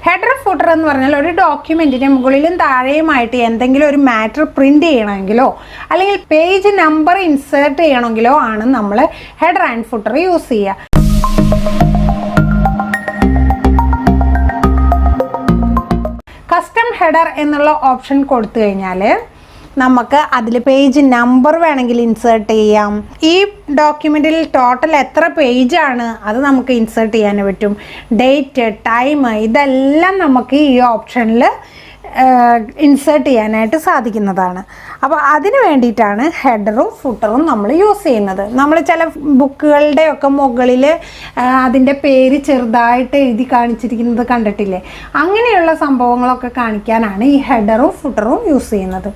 Header footer എന്ന് പറഞ്ഞാൽ ഒരു ഡോക്യുമെൻറ്റിൻ്റെ മുകളിലും താഴെയുമായിട്ട് എന്തെങ്കിലും ഒരു മാറ്റർ പ്രിൻ്റ് ചെയ്യണമെങ്കിലോ അല്ലെങ്കിൽ പേജ് നമ്പർ ഇൻസേർട്ട് ചെയ്യണമെങ്കിലോ ആണ് നമ്മൾ ഹെഡർ ആൻഡ് ഫൂട്ടർ യൂസ് ചെയ്യുക. കസ്റ്റം ഹെഡർ എന്നുള്ള ഓപ്ഷൻ കൊടുത്തു കഴിഞ്ഞാൽ നമുക്ക് അതിൽ പേജ് നമ്പർ വേണമെങ്കിൽ ഇൻസേർട്ട് ചെയ്യാം. ഈ ഡോക്യുമെൻറ്റിൽ ടോട്ടൽ എത്ര പേജാണ് അത് നമുക്ക് ഇൻസേർട്ട് ചെയ്യാൻ പറ്റും. ഡേറ്റ്, ടൈം, ഇതെല്ലാം നമുക്ക് ഈ ഓപ്ഷനിൽ ഇൻസേർട്ട് ചെയ്യാനായിട്ട് സാധിക്കുന്നതാണ്. അപ്പോൾ അതിന് വേണ്ടിയിട്ടാണ് ഹെഡറും ഫുട്ടറും നമ്മൾ യൂസ് ചെയ്യുന്നത്. നമ്മൾ ചില ബുക്കുകളുടെയൊക്കെ മുകളിൽ അതിൻ്റെ പേര് ചെറുതായിട്ട് എഴുതി കാണിച്ചിരിക്കുന്നത് കണ്ടിട്ടില്ലേ? അങ്ങനെയുള്ള സംഭവങ്ങളൊക്കെ കാണിക്കാനാണ് ഈ ഹെഡറും ഫുട്ടറും യൂസ് ചെയ്യുന്നത്.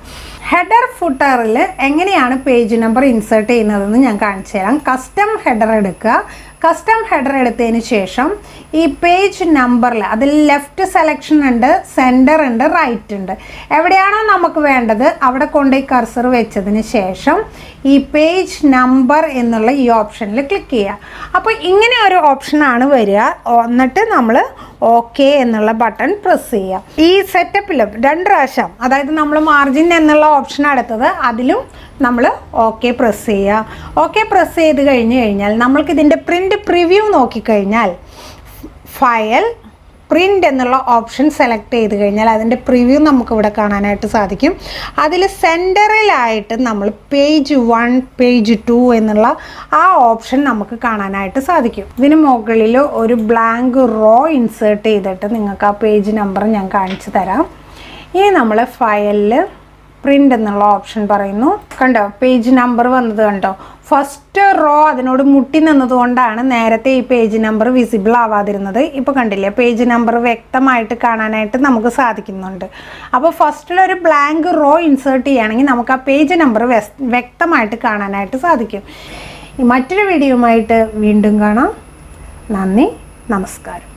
ഹെഡർ ഫുട്ടറിൽ എങ്ങനെയാണ് പേജ് നമ്പർ ഇൻസേർട്ട് ചെയ്യുന്നതെന്ന് ഞാൻ കാണിച്ചു തരാം. കസ്റ്റം ഹെഡർ എടുക്കുക. കസ്റ്റം ഹെഡർ എടുത്തതിന് ശേഷം ഈ പേജ് നമ്പറിൽ അതിൽ ലെഫ്റ്റ് സെലക്ഷൻ ഉണ്ട്, സെൻറ്റർ ഉണ്ട്, റൈറ്റ് ഉണ്ട്. എവിടെയാണോ നമുക്ക് വേണ്ടത് അവിടെ കൊണ്ടുപോയി കർസർ വെച്ചതിന് ശേഷം ഈ പേജ് നമ്പർ എന്നുള്ള ഈ ഓപ്ഷനിൽ ക്ലിക്ക് ചെയ്യുക. അപ്പോൾ ഇങ്ങനെ ഒരു ഓപ്ഷനാണ് വരിക. എന്നിട്ട് നമ്മൾ ഓക്കെ എന്നുള്ള ബട്ടൺ പ്രസ് ചെയ്യുക. ഈ സെറ്റപ്പിലും 2 പ്രാവശ്യം, അതായത് നമ്മൾ മാർജിൻ എന്നുള്ള ഓപ്ഷൻ എടുത്തത് അതിലും നമ്മൾ ഓക്കെ പ്രസ് ചെയ്യുക. ഓക്കെ പ്രസ് ചെയ്ത് കഴിഞ്ഞാൽ നമ്മൾക്ക് ഇതിൻ്റെ പ്രിൻ്റ് പ്രിവ്യൂ നോക്കിക്കഴിഞ്ഞാൽ ഫയൽ പ്രിൻ്റ് എന്നുള്ള ഓപ്ഷൻ സെലക്ട് ചെയ്ത് കഴിഞ്ഞാൽ അതിൻ്റെ പ്രിവ്യൂ നമുക്കിവിടെ കാണാനായിട്ട് സാധിക്കും. അതിൽ സെൻറ്ററിലായിട്ട് നമ്മൾ പേജ് 1, പേജ് 2 എന്നുള്ള ആ ഓപ്ഷൻ നമുക്ക് കാണാനായിട്ട് സാധിക്കും. ഇതിന് മുകളിൽ ഒരു ബ്ലാങ്ക് റോ ഇൻസേർട്ട് ചെയ്തിട്ട് നിങ്ങൾക്ക് ആ പേജ് നമ്പർ ഞാൻ കാണിച്ചു തരാം. ഇനി നമ്മൾ ഫയലിൽ പ്രിൻ്റ് എന്നുള്ള ഓപ്ഷൻ പറയുന്നു. കണ്ടോ പേജ് നമ്പർ വന്നത് കണ്ടോ? ഫസ്റ്റ് റോ അതിനോട് മുട്ടി നിന്നതുകൊണ്ടാണ് നേരത്തെ ഈ പേജ് നമ്പർ വിസിബിൾ ആവാതിരുന്നത്. ഇപ്പോൾ കണ്ടില്ലേ, പേജ് നമ്പർ വ്യക്തമായിട്ട് കാണാനായിട്ട് നമുക്ക് സാധിക്കുന്നുണ്ട്. അപ്പോൾ ഫസ്റ്റിലൊരു ബ്ലാങ്ക് റോ ഇൻസേർട്ട് ചെയ്യുകയാണെങ്കിൽ നമുക്ക് ആ പേജ് നമ്പർ വ്യക്തമായിട്ട് കാണാനായിട്ട് സാധിക്കും. മറ്റൊരു വീഡിയോയുമായിട്ട് വീണ്ടും കാണാം. നന്ദി, നമസ്കാരം.